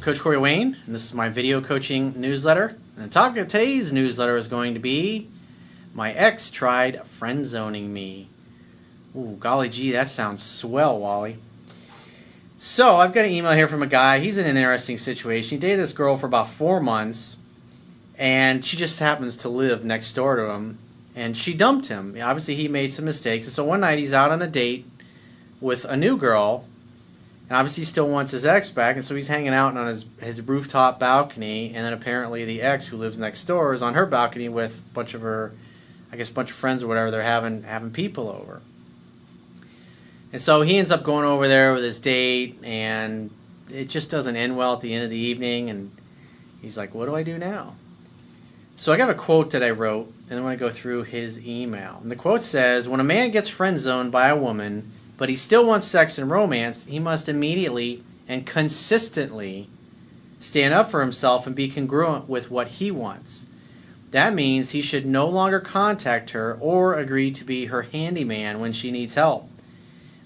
Coach Corey Wayne, and this is my video coaching newsletter. And the topic of today's newsletter is going to be, my ex tried friend zoning me. Ooh, golly gee, that sounds swell, Wally. So, I've got an email here from a guy. He's in an interesting situation. He dated this girl for about 4 months, and she just happens to live next door to him, and she dumped him. Obviously, he made some mistakes, and so one night he's out on a date with a new girl, and obviously he still wants his ex back, and so he's hanging out on his rooftop balcony, and then apparently the ex who lives next door is on her balcony with a bunch of her, I guess a bunch of friends or whatever. They're having people over. And so he ends up going over there with his date, and it just doesn't end well at the end of the evening, and he's like, what do I do now? So I got a quote that I wrote, and I'm going to go through his email. And the quote says, when a man gets friend zoned by a woman, but he still wants sex and romance, he must immediately and consistently stand up for himself and be congruent with what he wants. That means he should no longer contact her or agree to be her handyman when she needs help.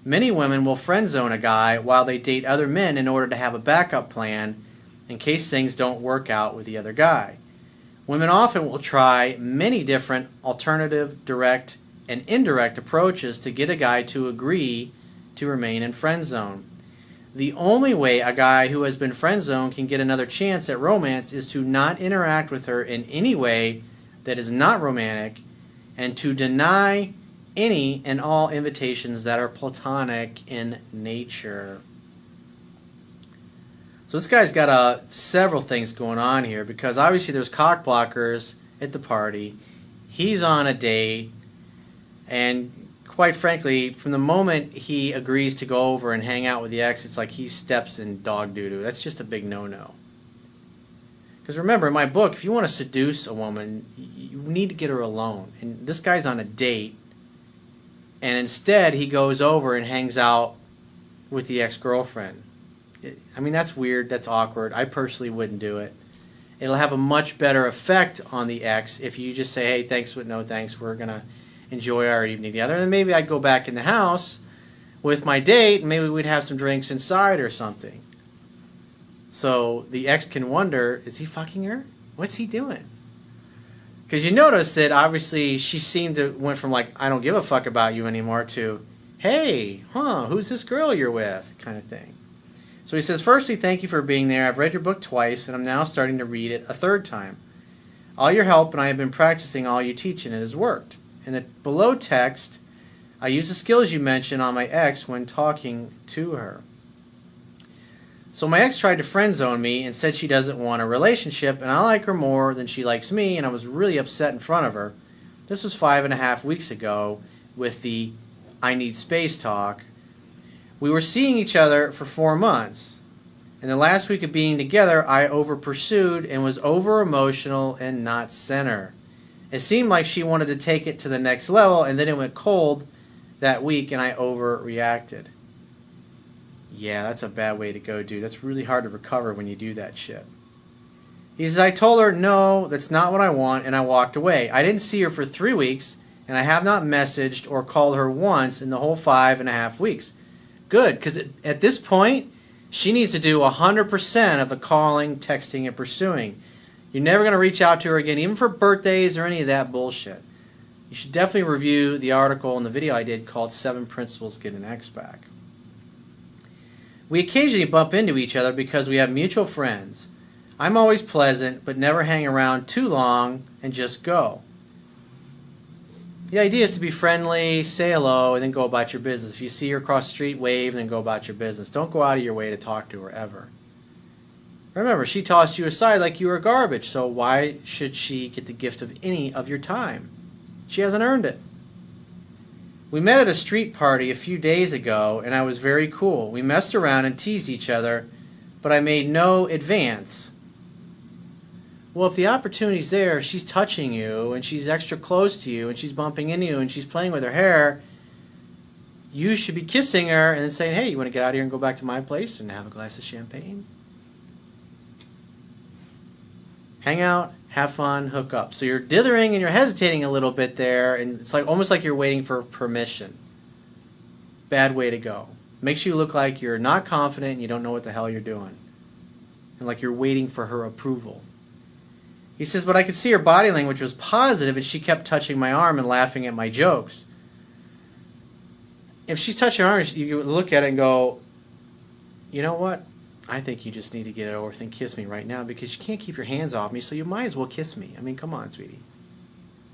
Many women will friend zone a guy while they date other men in order to have a backup plan in case things don't work out with the other guy. Women often will try many different alternative, direct, and indirect approaches to get a guy to agree to remain in friend zone. The only way a guy who has been friend zoned can get another chance at romance is to not interact with her in any way that is not romantic, and to deny any and all invitations that are platonic in nature. So this guy's got several things going on here, because obviously there's cock blockers at the party. He's on a date. And quite frankly, from the moment he agrees to go over and hang out with the ex, it's like he steps in dog doo-doo. That's just a big no-no. Because remember, in my book, if you want to seduce a woman, you need to get her alone. And this guy's on a date, and instead he goes over and hangs out with the ex-girlfriend. I mean, that's weird. That's awkward. I personally wouldn't do it. It'll have a much better effect on the ex if you just say, hey, thanks, but no thanks. We're going to enjoy our evening together. And then maybe I'd go back in the house with my date, and maybe we'd have some drinks inside or something. So the ex can wonder, is he fucking her? What's he doing? Because you notice that obviously she seemed to went from like, I don't give a fuck about you anymore, to, hey, who's this girl you're with, kind of thing. So he says, firstly, thank you for being there. I've read your book twice, and I'm now starting to read it a third time. All your help, and I have been practicing all you teach, and it has worked. In the below text, I use the skills you mentioned on my ex when talking to her. So my ex tried to friend zone me and said she doesn't want a relationship, and I like her more than she likes me, and I was really upset in front of her. This was 5.5 weeks ago with the I need space talk. We were seeing each other for 4 months. In the last week of being together, I over-pursued and was over-emotional and not center. It seemed like she wanted to take it to the next level, and then it went cold that week, and I overreacted. Yeah, that's a bad way to go, dude. That's really hard to recover when you do that shit. He says, I told her, no, that's not what I want, and I walked away. I didn't see her for 3 weeks, and I have not messaged or called her once in the whole 5.5 weeks. Good, because at this point, she needs to do 100% of the calling, texting, and pursuing. You're never going to reach out to her again, even for birthdays or any of that bullshit. You should definitely review the article and the video I did called 7 Principles to Get an Ex Back. We occasionally bump into each other because we have mutual friends. I'm always pleasant, but never hang around too long and just go. The idea is to be friendly, say hello, and then go about your business. If you see her across the street, wave, and then go about your business. Don't go out of your way to talk to her ever. Remember, she tossed you aside like you were garbage, so why should she get the gift of any of your time? She hasn't earned it. We met at a street party a few days ago, and I was very cool. We messed around and teased each other, but I made no advance. Well, if the opportunity's there, she's touching you, and she's extra close to you, and she's bumping into you, and she's playing with her hair, you should be kissing her and then saying, hey, you want to get out of here and go back to my place and have a glass of champagne? Hang out, have fun, hook up. So you're dithering and you're hesitating a little bit there, and it's like almost like you're waiting for permission. Bad way to go. Makes you look like you're not confident and you don't know what the hell you're doing. and like you're waiting for her approval. He says, but I could see her body language was positive, and she kept touching my arm and laughing at my jokes. If she's touching your arm, you look at it and go, you know what? I think you just need to get it over with and kiss me right now, because you can't keep your hands off me, so you might as well kiss me. I mean, come on, sweetie.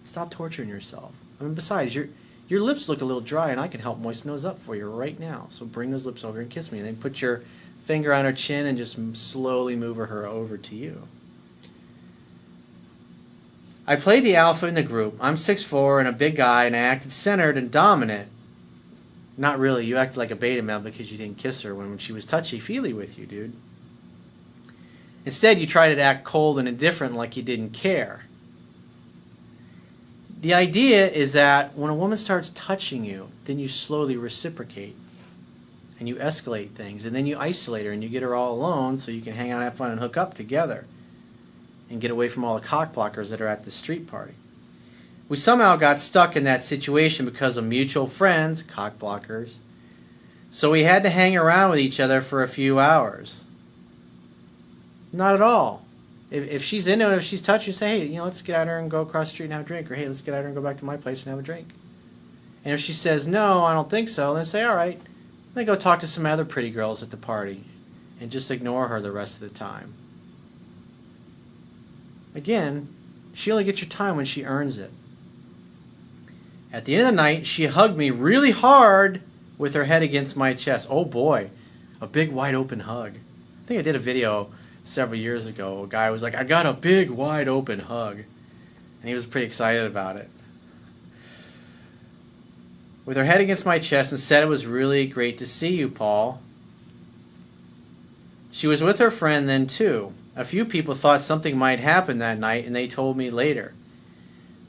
Stop torturing yourself. I mean, besides, your lips look a little dry, and I can help moisten those up for you right now. So bring those lips over and kiss me. And then put your finger on her chin and just slowly move her over to you. I played the alpha in the group. I'm 6'4" and a big guy, and I acted centered and dominant. Not really. You acted like a beta male because you didn't kiss her when she was touchy-feely with you, dude. Instead, you tried to act cold and indifferent like you didn't care. The idea is that when a woman starts touching you, then you slowly reciprocate. And you escalate things. And then you isolate her and you get her all alone so you can hang out, have fun, and hook up together. And get away from all the cock blockers that are at the street party. We somehow got stuck in that situation because of mutual friends, cock blockers. So we had to hang around with each other for a few hours. Not at all. If she's into it, if she's touching, say, hey, let's get out here and go across the street and have a drink. Or, hey, let's get out here and go back to my place and have a drink. And if she says, no, I don't think so, then say, all right, then go talk to some other pretty girls at the party. And just ignore her the rest of the time. Again, she only gets your time when she earns it. At the end of the night, she hugged me really hard with her head against my chest. Oh boy, a big wide open hug. I think I did a video several years ago. A guy was like, I got a big wide open hug. And he was pretty excited about it. With her head against my chest, and said it was really great to see you, Paul. She was with her friend then too. A few people thought something might happen that night, and they told me later.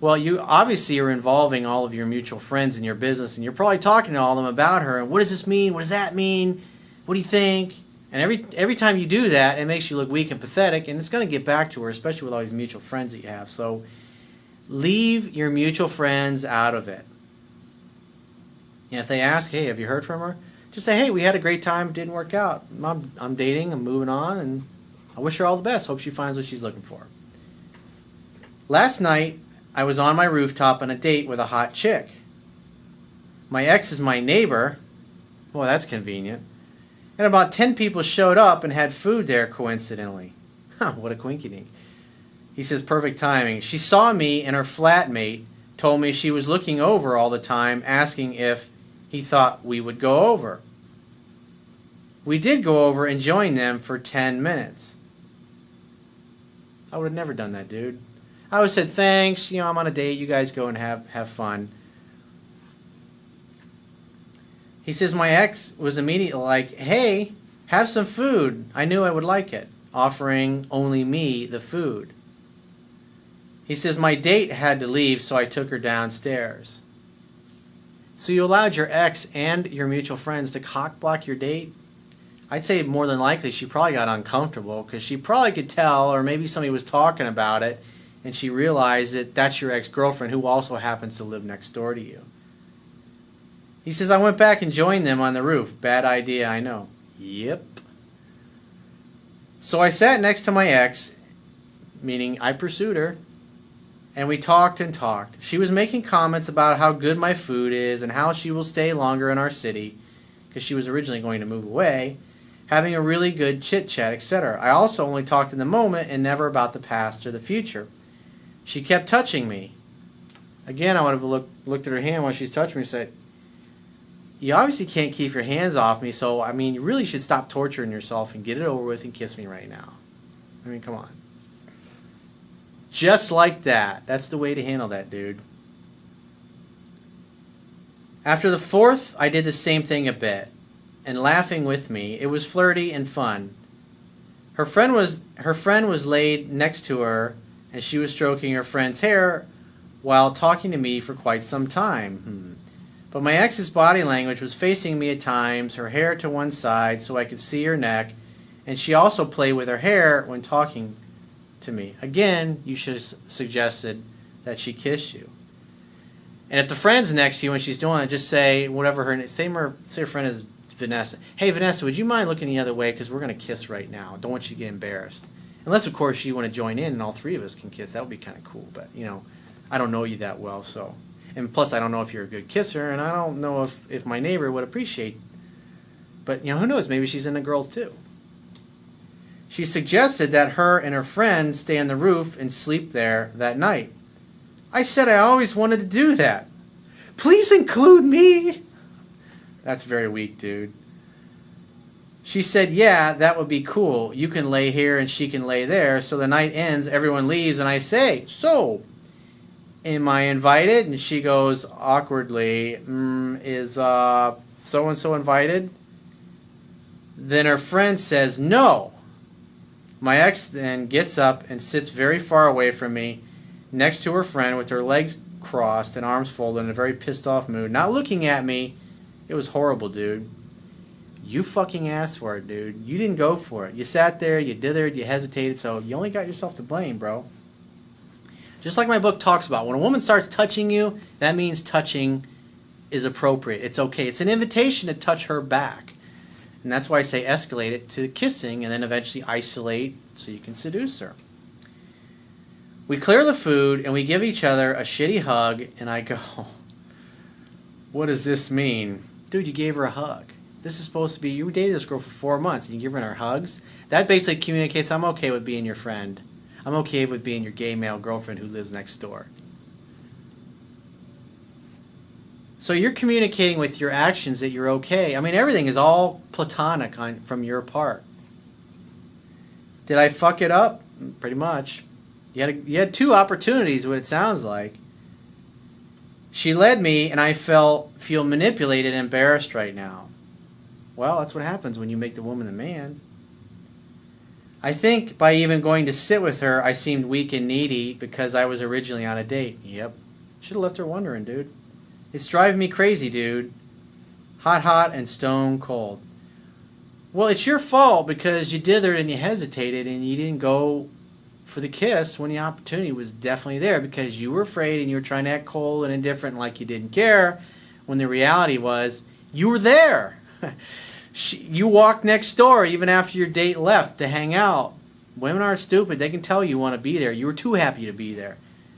Well, you obviously are involving all of your mutual friends in your business, and you're probably talking to all of them about her, and what does this mean? What does that mean? What do you think? And every time you do that, it makes you look weak and pathetic, and it's going to get back to her, especially with all these mutual friends that you have. So leave your mutual friends out of it. And if they ask, hey, have you heard from her? Just say, hey, we had a great time. It didn't work out. I'm dating. I'm moving on, and I wish her all the best. Hope she finds what she's looking for. Last night, I was on my rooftop on a date with a hot chick. My ex is my neighbor. Boy, that's convenient. And about 10 people showed up and had food there coincidentally. Huh, what a coinkydink. He says, perfect timing. She saw me, and her flatmate told me she was looking over all the time, asking if he thought we would go over. We did go over and join them for 10 minutes. I would have never done that, dude. I would have said, thanks, I'm on a date, you guys go and have fun. He says, my ex was immediately like, hey, have some food. I knew I would like it, offering only me the food. He says, my date had to leave, so I took her downstairs. So you allowed your ex and your mutual friends to cock block your date? I'd say more than likely she probably got uncomfortable because she probably could tell, or maybe somebody was talking about it, and she realized that that's your ex-girlfriend who also happens to live next door to you. He says, I went back and joined them on the roof. Bad idea, I know. Yep. So I sat next to my ex, meaning I pursued her, and we talked and talked. She was making comments about how good my food is and how she will stay longer in our city because she was originally going to move away, having a really good chit-chat, etc. I also only talked in the moment and never about the past or the future. She kept touching me. Again, I would have looked at her hand while she's touching me and said, you obviously can't keep your hands off me, so, you really should stop torturing yourself and get it over with and kiss me right now. Come on. Just like that. That's the way to handle that, dude. After the fourth, I did the same thing a bit, and laughing with me. It was flirty and fun. Her friend was laid next to her, and she was stroking her friend's hair while talking to me for quite some time. But my ex's body language was facing me at times, her hair to one side so I could see her neck, and she also played with her hair when talking to me. Again, you should have suggested that she kiss you. And if the friend's next to you when she's doing it, just say whatever her friend is Vanessa. Hey, Vanessa, would you mind looking the other way? Because we're going to kiss right now. Don't want you to get embarrassed. Unless, of course, you want to join in and all three of us can kiss. That would be kind of cool. But, I don't know you that well, so. And plus, I don't know if you're a good kisser, and I don't know if my neighbor would appreciate. But, who knows? Maybe she's into girls, too. She suggested that her and her friend stay on the roof and sleep there that night. I said I always wanted to do that. Please include me. That's very weak, dude. She said, yeah, that would be cool. You can lay here and she can lay there. So the night ends, everyone leaves, and I say, so, am I invited? And she goes awkwardly, is so-and-so invited? Then her friend says, no. My ex then gets up and sits very far away from me, next to her friend with her legs crossed and arms folded in a very pissed off mood, not looking at me. It was horrible, dude. You fucking asked for it, dude. You didn't go for it. You sat there, you dithered, you hesitated, so you only got yourself to blame, bro. Just like my book talks about, when a woman starts touching you, that means touching is appropriate. It's okay. It's an invitation to touch her back. And that's why I say escalate it to kissing and then eventually isolate so you can seduce her. We clear the food and we give each other a shitty hug, and I go, what does this mean? Dude, you gave her a hug. This is supposed to be, you dated this girl for 4 months and you give her hugs? That basically communicates, I'm okay with being your friend. I'm okay with being your gay male girlfriend who lives next door. So you're communicating with your actions that you're okay. I mean, everything is all platonic from your part. Did I fuck it up? Pretty much. You had 2 opportunities, what it sounds like. She led me, and I feel manipulated and embarrassed right now. Well, that's what happens when you make the woman a man. I think by even going to sit with her, I seemed weak and needy because I was originally on a date. Yep. Should have left her wondering, dude. It's driving me crazy, dude. Hot, and stone cold. Well, it's your fault because you dithered and you hesitated and you didn't go for the kiss when the opportunity was definitely there because you were afraid and you were trying to act cold and indifferent like you didn't care, when the reality was you were there. You walked next door even after your date left to hang out. Women aren't stupid. They can tell you want to be there. You were too happy to be there.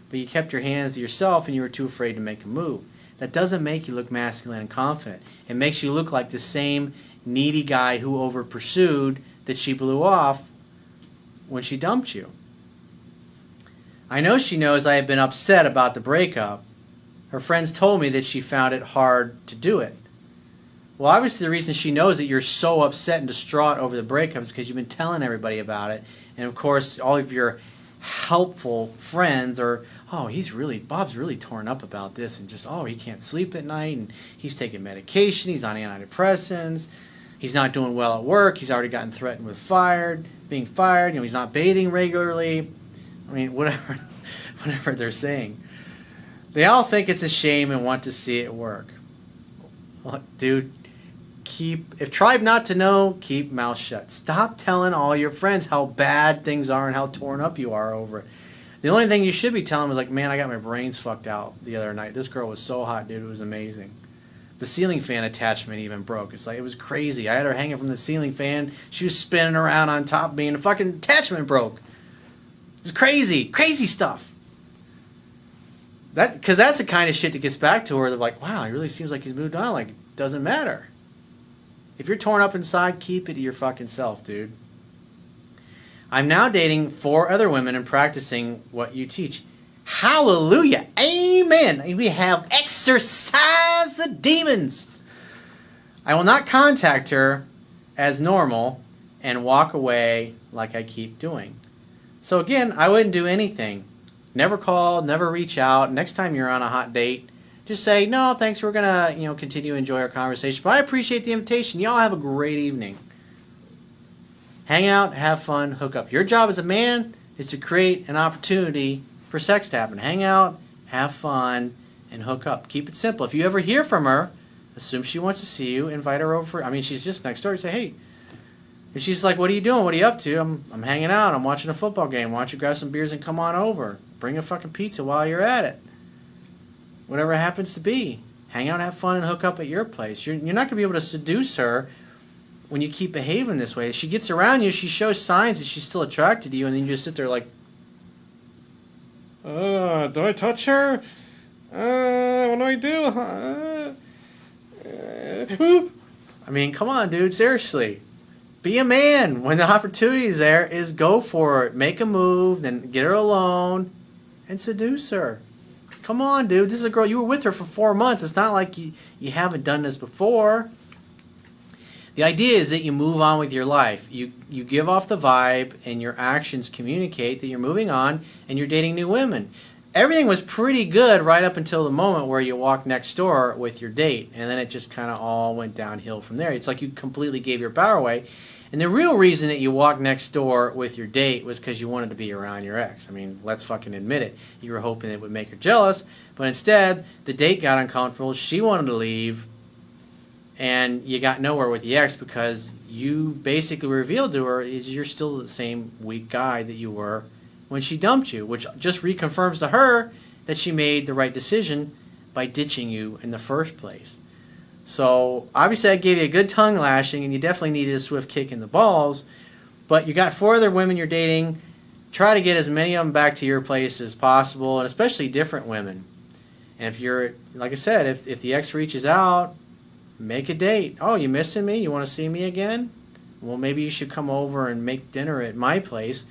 But you kept your hands to yourself and you were too afraid to make a move. That doesn't make you look masculine and confident. It makes you look like the same needy guy who over-pursued that she blew off when she dumped you. I know she knows I have been upset about the breakup. Her friends told me that she found it hard to do it. Well, obviously the reason she knows that you're so upset and distraught over the breakup is because you've been telling everybody about it. And of course, all of your helpful friends are, Bob's really torn up about this and just, he can't sleep at night and he's taking medication, he's on antidepressants, he's not doing well at work, he's already gotten threatened with being fired, he's not bathing regularly. I mean, whatever they're saying. They all think it's a shame and want to see it work. Well, dude, if tried not to know, keep mouth shut. Stop telling all your friends how bad things are and how torn up you are over it. The only thing you should be telling them is like, man, I got my brains fucked out the other night. This girl was so hot, dude. It was amazing. The ceiling fan attachment even broke. It was crazy. I had her hanging from the ceiling fan. She was spinning around on top of me and the fucking attachment broke. It was crazy. Crazy stuff. Because that's the kind of shit that gets back to her. They're like, wow, he really seems like he's moved on. Like, it doesn't matter. If you're torn up inside, keep it to your fucking self, dude. I'm now dating 4 other women and practicing what you teach. Hallelujah. Amen. We have exorcised the demons. I will not contact her as normal and walk away like I keep doing. So again, I wouldn't do anything. Never call, never reach out. Next time you're on a hot date, just say, no, thanks, we're going to continue to enjoy our conversation. But I appreciate the invitation. Y'all have a great evening. Hang out, have fun, hook up. Your job as a man is to create an opportunity for sex to happen. Hang out, have fun, and hook up. Keep it simple. If you ever hear from her, assume she wants to see you, invite her over. She's just next door. You say, hey. And she's like, what are you doing? What are you up to? I'm hanging out. I'm watching a football game. Why don't you grab some beers and come on over? Bring a fucking pizza while you're at it. Whatever it happens to be. hang out, have fun, and hook up at your place. You're not going to be able to seduce her when you keep behaving this way. She gets around you, she shows signs that she's still attracted to you, and then you just sit there like, do I touch her? What do I do? I mean, come on, dude, seriously. Be a man. When the opportunity is there, is go for it. Make a move, then get her alone and seduce her. Come on, dude. This is a girl. You were with her for 4 months. It's not like you haven't done this before. The idea is that you move on with your life. You give off the vibe, and your actions communicate that you're moving on and you're dating new women. Everything was pretty good right up until the moment where you walked next door with your date, and then it just kind of all went downhill from there. It's like you completely gave your power away. And the real reason that you walked next door with your date was because you wanted to be around your ex. I mean, let's fucking admit it. You were hoping it would make her jealous, but instead, the date got uncomfortable, she wanted to leave, and you got nowhere with the ex because you basically revealed to her is you're still the same weak guy that you were when she dumped you, which just reconfirms to her that she made the right decision by ditching you in the first place. So obviously I gave you a good tongue lashing, and you definitely needed a swift kick in the balls, but you got 4 other women you're dating. Try to get as many of them back to your place as possible, and especially different women. And if you're, like I said, if the ex reaches out, make a date. Oh, you missing me? You want to see me again? Well, maybe you should come over and make dinner at my place,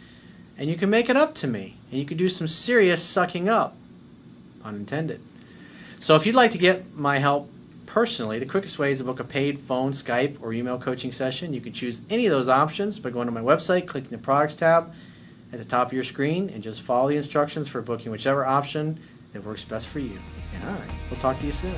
and you can make it up to me, and you can do some serious sucking up, unintended. So if you'd like to get my help personally, the quickest way is to book a paid phone, Skype, or email coaching session. You can choose any of those options by going to my website, clicking the products tab at the top of your screen, and just follow the instructions for booking whichever option that works best for you. And all right, we'll talk to you soon.